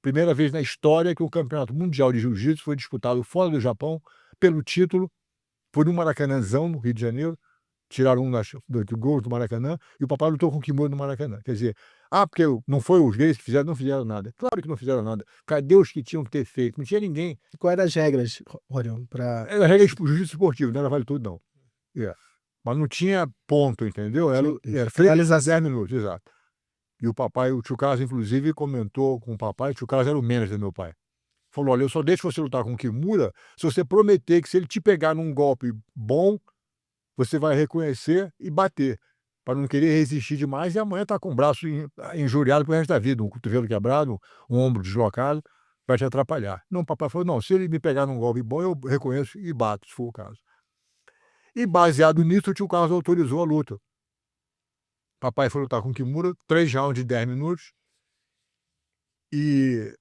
Primeira vez na história que o Campeonato Mundial de Jiu-Jitsu foi disputado fora do Japão pelo título, foi no Maracanãzão, no Rio de Janeiro, tiraram 2 gols do Maracanã, e o papai lutou com o kimono no Maracanã. Quer dizer, porque não foi os gays que fizeram, não fizeram nada. Claro que não fizeram nada. Cadê os que tinham que ter feito? Não tinha ninguém. E quais eram as regras, Rorion, para... Era regra de jiu-jitsu esportivo, não era vale tudo, não. Mas não tinha ponto, entendeu? Era finalização 10 minutos, exato. E o papai, o tio Carlos, inclusive, comentou com o papai, o tio Carlos era o manager do meu pai. Falou: olha, eu só deixo você lutar com o Kimura se você prometer que se ele te pegar num golpe bom, você vai reconhecer e bater, para não querer resistir demais e amanhã tá com o braço injuriado pro resto da vida, um cotovelo quebrado, um ombro deslocado, vai te atrapalhar. Não, o papai falou: não, se ele me pegar num golpe bom, eu reconheço e bato, se for o caso. E baseado nisso, o tio Carlos autorizou a luta. Papai foi lutar com o Kimura, 3 rounds de 10 minutos. E,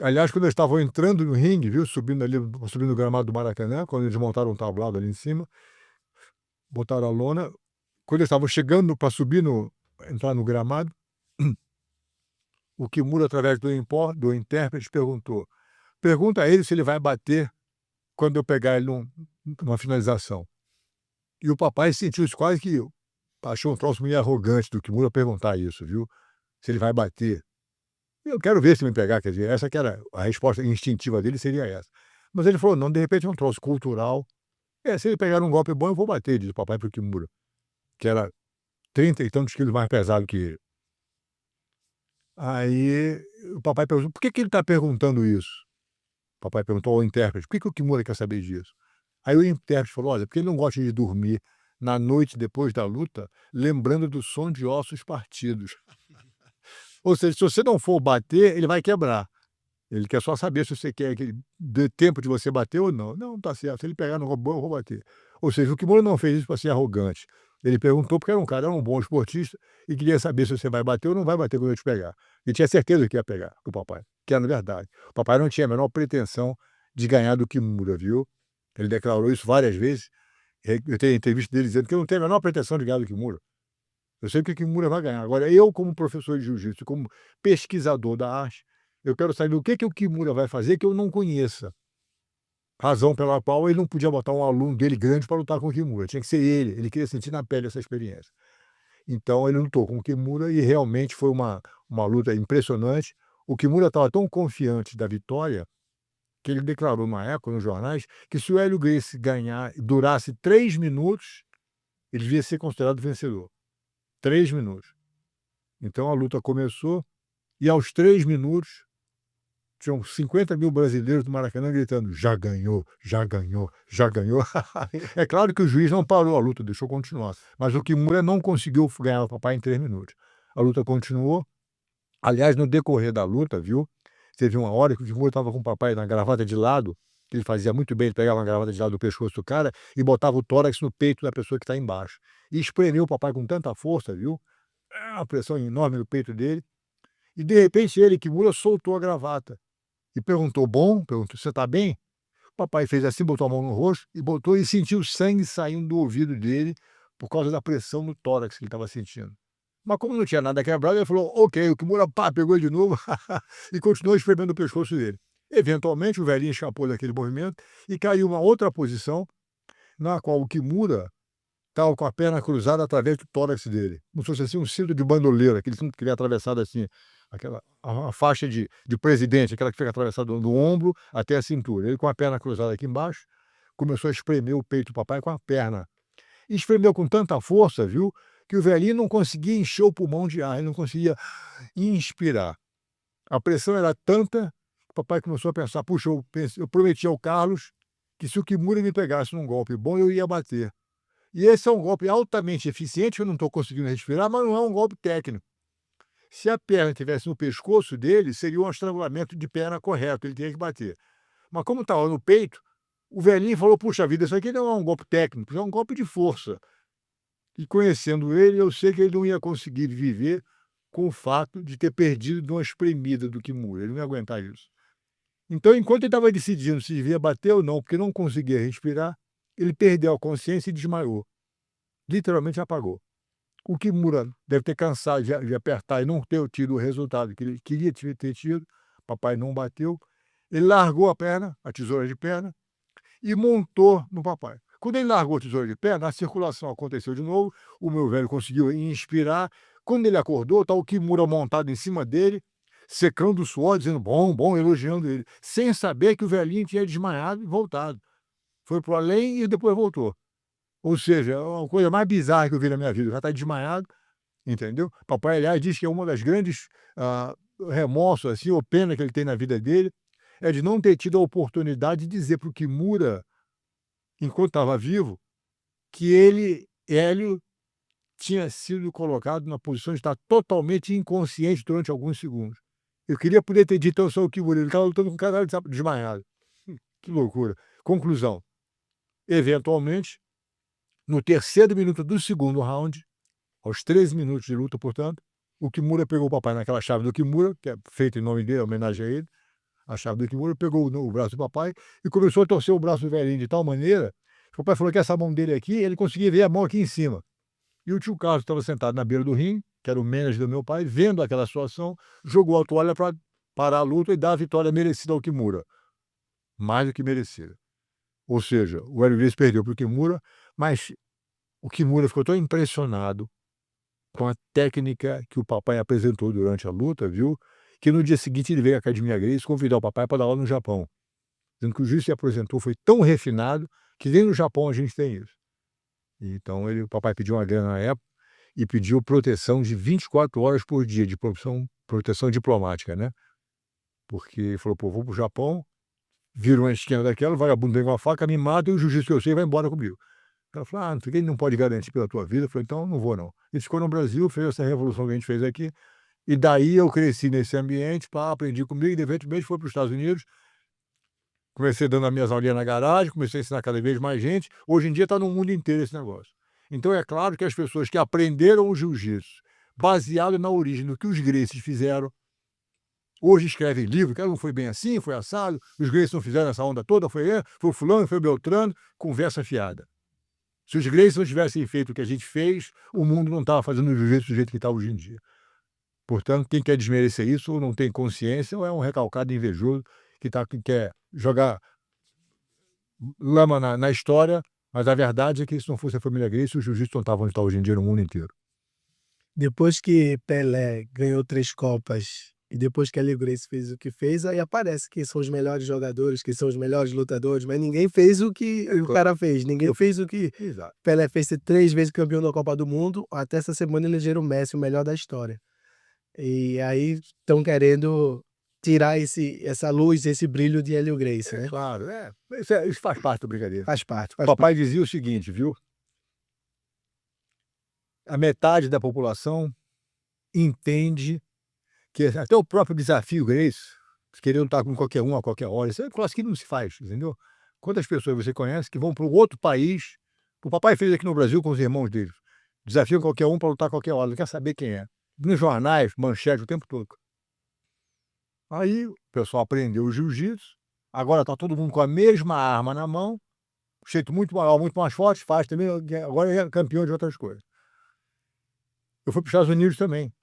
aliás, quando eles estavam entrando no ringue, viu, subindo o gramado do Maracanã, quando eles montaram um tablado ali em cima, botaram a lona, quando eles estavam chegando para entrar no gramado, o Kimura, através do intérprete, pergunta a ele se ele vai bater quando eu pegar ele numa finalização. E o papai sentiu isso quase que... achou um troço meio arrogante do Kimura perguntar isso, viu? Se ele vai bater. Eu quero ver se me pegar, quer dizer, essa que era a resposta instintiva dele, seria essa. Mas ele falou: não, de repente é um troço cultural. Se ele pegar um golpe bom, eu vou bater, diz o papai pro Kimura, que era 30 e tantos quilos mais pesado que ele. Aí o papai perguntou: por que ele está perguntando isso? O papai perguntou ao intérprete: por que o Kimura quer saber disso? Aí o intérprete falou: olha, porque ele não gosta de dormir na noite depois da luta, lembrando do som de ossos partidos. Ou seja, se você não for bater, ele vai quebrar. Ele quer só saber se você quer que ele dê tempo de você bater ou não. Não, tá certo. Se ele pegar no robô, eu vou bater. Ou seja, o Kimura não fez isso para ser arrogante. Ele perguntou porque era um bom esportista e queria saber se você vai bater ou não vai bater quando eu te pegar. E tinha certeza que ia pegar com o papai, que era verdade. O papai não tinha a menor pretensão de ganhar do Kimura, viu? Ele declarou isso várias vezes. Eu tenho entrevista dele dizendo que eu não tenho a menor pretensão de ganhar do Kimura. Eu sei que o Kimura vai ganhar. Agora, eu, como professor de jiu-jitsu, como pesquisador da arte, eu quero saber o que o Kimura vai fazer que eu não conheça. Razão pela qual ele não podia botar um aluno dele grande para lutar com o Kimura. Tinha que ser ele. Ele queria sentir na pele essa experiência. Então, ele lutou com o Kimura e realmente foi uma luta impressionante. O Kimura estava tão confiante da vitória que ele declarou na época, nos jornais, que se o Hélio Gracie ganhar, durasse 3 minutos, ele devia ser considerado vencedor. 3 minutos. Então a luta começou e aos 3 minutos tinham 50 mil brasileiros do Maracanã gritando: já ganhou, já ganhou, já ganhou. É claro que o juiz não parou a luta, deixou continuar. Mas o Kimura não conseguiu ganhar o papai em 3 minutos. A luta continuou. Aliás, no decorrer da luta, viu, teve uma hora que o Kimura estava com o papai na gravata de lado, que ele fazia muito bem, ele pegava uma gravata de lado do pescoço do cara e botava o tórax no peito da pessoa que está embaixo. E espremeu o papai com tanta força, viu? Uma pressão enorme no peito dele. E de repente ele, Kimura, soltou a gravata e perguntou: você está bem? O papai fez assim, botou a mão no rosto e sentiu sangue saindo do ouvido dele por causa da pressão no tórax que ele estava sentindo. Mas como não tinha nada quebrado, ele falou: ok, o Kimura pegou de novo e continuou espremendo o pescoço dele. Eventualmente o velhinho escapou daquele movimento e caiu uma outra posição na qual o Kimura estava com a perna cruzada através do tórax dele, como se fosse assim um cinto de bandoleiro, aquele cinto que ele é atravessado assim, a faixa de presidente, aquela que fica atravessada do ombro até a cintura. Ele com a perna cruzada aqui embaixo, começou a espremer o peito do papai com a perna. E espremeu com tanta força, viu, que o velhinho não conseguia encher o pulmão de ar, ele não conseguia inspirar. A pressão era tanta que o papai começou a pensar: puxa, eu prometi ao Carlos que se o Kimura me pegasse num golpe bom, eu ia bater. E esse é um golpe altamente eficiente, eu não estou conseguindo respirar, mas não é um golpe técnico. Se a perna estivesse no pescoço dele, seria um estrangulamento de perna correto, ele teria que bater. Mas como estava no peito, o velhinho falou: puxa vida, isso aqui não é um golpe técnico, é um golpe de força. E conhecendo ele, eu sei que ele não ia conseguir viver com o fato de ter perdido de uma espremida do Kimura, ele não ia aguentar isso. Então, enquanto ele estava decidindo se devia bater ou não, porque não conseguia respirar, ele perdeu a consciência e desmaiou. Literalmente apagou. O Kimura deve ter cansado de apertar e não ter tido o resultado que ele queria ter tido. papai não bateu, ele largou a perna, a tesoura de perna, e montou no papai. Quando ele largou a tesoura de perna, a circulação aconteceu de novo, o meu velho conseguiu inspirar. Quando ele acordou, está o Kimura montado em cima dele, secando o suor, dizendo bom, bom, elogiando ele, sem saber que o velhinho tinha desmaiado e voltado. Foi para o além e depois voltou. Ou seja, é uma coisa mais bizarra que eu vi na minha vida. Já está desmaiado, entendeu? Papai, aliás, diz que é uma das grandes remorsos, assim, ou pena que ele tem na vida dele, é de não ter tido a oportunidade de dizer para o Kimura, enquanto estava vivo, que ele, Hélio, tinha sido colocado na posição de estar totalmente inconsciente durante alguns segundos. Eu queria poder ter dito ao seu Kimura, ele estava lutando com um cara desmaiado. Que loucura. Conclusão. Eventualmente, no terceiro minuto do segundo round, aos 13 minutos de luta, portanto, o Kimura pegou o papai naquela chave do Kimura, que é feita em nome dele, homenagem a ele, a chave do Kimura, pegou o braço do papai e começou a torcer o braço do velhinho de tal maneira que o papai falou que essa mão dele aqui, ele conseguia ver a mão aqui em cima. E o tio Carlos estava sentado na beira do ringue, que era o manager do meu pai, vendo aquela situação, jogou a toalha para parar a luta e dar a vitória merecida ao Kimura. Mais do que merecida. Ou seja, o Hélio Gracie perdeu para o Kimura, mas o Kimura ficou tão impressionado com a técnica que o papai apresentou durante a luta, viu? Que no dia seguinte ele veio à Academia Gracie convidar o papai para dar aula no Japão. Dizendo que o jiu-jitsu que apresentou foi tão refinado que nem no Japão a gente tem isso. Então o papai pediu uma grana na época e pediu proteção de 24 horas por dia, de proteção diplomática, né? Porque ele falou, pô, vou pro Japão, vira uma esquina daquela, o vagabundo vem com a faca, me mata e o jiu-jitsu que eu sei vai embora comigo. Ela falou, não sei o que, ele não pode garantir pela tua vida. Eu falei, então não vou não. Ele ficou no Brasil, fez essa revolução que a gente fez aqui, e daí eu cresci nesse ambiente, aprendi comigo, e de repente foi para os Estados Unidos, comecei dando as minhas aulinhas na garagem, comecei a ensinar cada vez mais gente, hoje em dia está no mundo inteiro esse negócio. Então é claro que as pessoas que aprenderam o jiu-jitsu, baseado na origem do que os Gracies fizeram, hoje escrevem livro, que não foi bem assim, foi assado, os Gracies não fizeram essa onda toda, foi o fulano, foi o Beltrano, conversa fiada. Se os Gracies não tivessem feito o que a gente fez, o mundo não estava fazendo o jiu-jitsu do jeito que está hoje em dia. Portanto, quem quer desmerecer isso ou não tem consciência ou é um recalcado invejoso que quer jogar lama na história, mas a verdade é que se não fosse a família Gracie, o jiu-jitsu não estava onde está hoje em dia no mundo inteiro. Depois que Pelé ganhou 3 copas e depois que Hélio Gracie fez o que fez, aí aparece que são os melhores jogadores, que são os melhores lutadores, mas ninguém fez o que o cara fez, ninguém fez o que Exato. Pelé fez, ser 3 vezes campeão da Copa do Mundo, até essa semana elegeram o Messi o melhor da história. E aí estão querendo tirar essa luz, esse brilho de Hélio Gracie, né? Claro, isso faz parte da brincadeira. Faz parte. Papai dizia o seguinte, viu? A metade da população entende que até o próprio desafio Gracie, querer lutar com qualquer um a qualquer hora, isso é um negócio que não se faz, entendeu? Quantas pessoas você conhece que vão para um outro país, o papai fez aqui no Brasil com os irmãos dele, desafiam qualquer um para lutar a qualquer hora, não quer saber quem é. Nos jornais, manchete o tempo todo. Aí o pessoal aprendeu o jiu-jitsu, agora está todo mundo com a mesma arma na mão, jeito muito maior, muito mais forte, faz também, agora é campeão de outras coisas. Eu fui para os Estados Unidos também.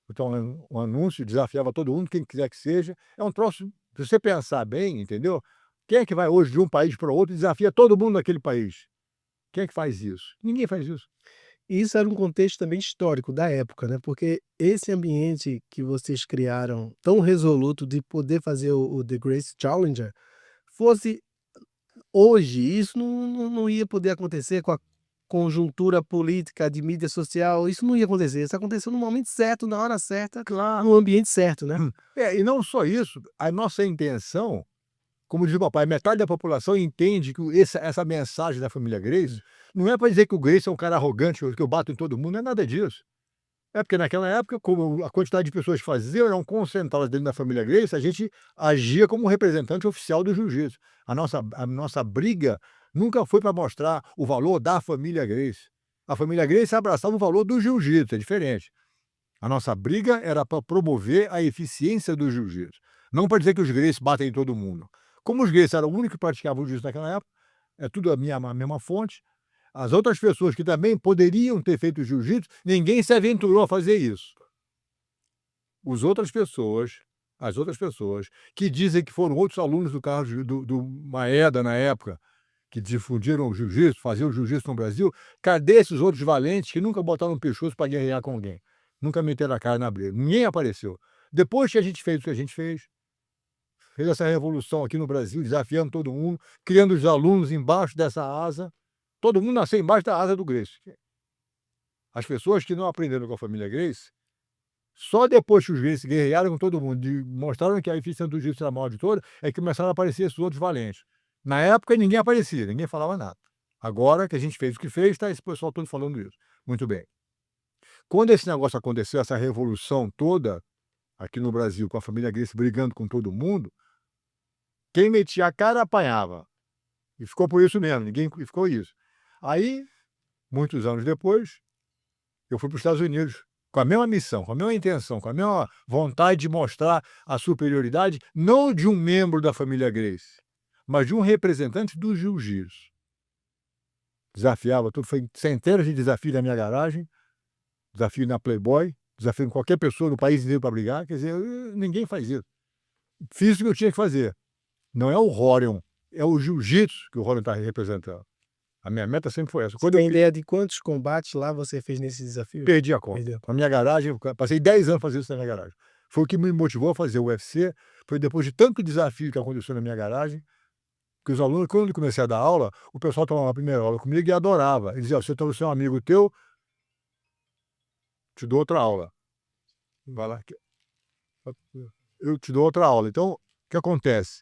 Então, um anúncio, desafiava todo mundo, quem quiser que seja. É um troço, se você pensar bem, entendeu? Quem é que vai hoje de um país para outro e desafia todo mundo naquele país? Quem é que faz isso? Ninguém faz isso. E isso era um contexto também histórico da época, né? Porque esse ambiente que vocês criaram, tão resoluto de poder fazer o The Gracie Challenger, fosse hoje, isso não ia poder acontecer com a conjuntura política de mídia social, isso não ia acontecer. Isso aconteceu no momento certo, na hora certa, Claro. no ambiente certo, né? E não só isso, a nossa intenção, como diz o papai, metade da população entende que essa mensagem da família Gracie não é para dizer que o Gracie é um cara arrogante, que eu bato em todo mundo, não é nada disso. É porque naquela época, como a quantidade de pessoas que faziam eram concentradas dentro da família Gracie, a gente agia como representante oficial do jiu-jitsu. A nossa briga nunca foi para mostrar o valor da família Gracie. A família Gracie abraçava o valor do jiu-jitsu, é diferente. A nossa briga era para promover a eficiência do jiu-jitsu, não para dizer que os Gracie batem em todo mundo. Como os Gracie eram os únicos que praticavam o jiu-jitsu naquela época, é tudo a mesma fonte, as outras pessoas que também poderiam ter feito jiu-jitsu, ninguém se aventurou a fazer isso. As outras pessoas, as outras pessoas que dizem que foram outros alunos do Carlos do Maeda na época, que difundiram o jiu-jitsu, faziam o jiu-jitsu no Brasil, cadê esses outros valentes que nunca botaram no pescoço para guerrear com alguém? Nunca meteram a cara na briga, ninguém apareceu. Depois que a gente fez o que a gente fez essa revolução aqui no Brasil, desafiando todo mundo, criando os alunos embaixo dessa asa, todo mundo nasceu embaixo da asa do Gracie. As pessoas que não aprenderam com a família Gracie, só depois que os Gracie guerrearam com todo mundo e mostraram que a eficiência do jiu-jitsu era maior de todas, é que começaram a aparecer esses outros valentes. Na época ninguém aparecia, ninguém falava nada. Agora que a gente fez o que fez, está esse pessoal todo falando isso. Muito bem. Quando esse negócio aconteceu, essa revolução toda, aqui no Brasil, com a família Gracie brigando com todo mundo, quem metia a cara apanhava. E ficou por isso mesmo, ninguém ficou isso. Aí, muitos anos depois, eu fui para os Estados Unidos com a mesma missão, com a mesma intenção, com a mesma vontade de mostrar a superioridade, não de um membro da família Gracie, mas de um representante do jiu-jitsu. Desafiava tudo, foi centenas de desafios na minha garagem, desafio na Playboy, desafio em qualquer pessoa no país inteiro para brigar, quer dizer, ninguém faz isso. Fiz o que eu tinha que fazer. Não é o Rorion, é o jiu-jitsu que o Rorion está representando. A minha meta sempre foi essa. Você tem ideia de quantos combates lá você fez nesse desafio? Perdi a conta. Perdeu. Na minha garagem, passei 10 anos fazendo isso na minha garagem. Foi o que me motivou a fazer o UFC, foi depois de tanto desafio que aconteceu na minha garagem, que os alunos, quando eu comecei a dar aula, o pessoal tomava a primeira aula comigo e adorava. Ele dizia: "Se eu trouxer um amigo teu, te dou outra aula. Vai lá, eu te dou outra aula." Então, o que acontece?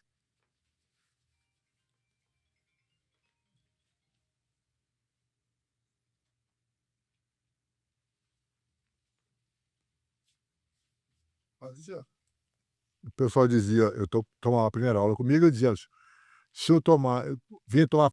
O pessoal dizia, tomava a primeira aula comigo, eu dizia: "Se eu vir tomar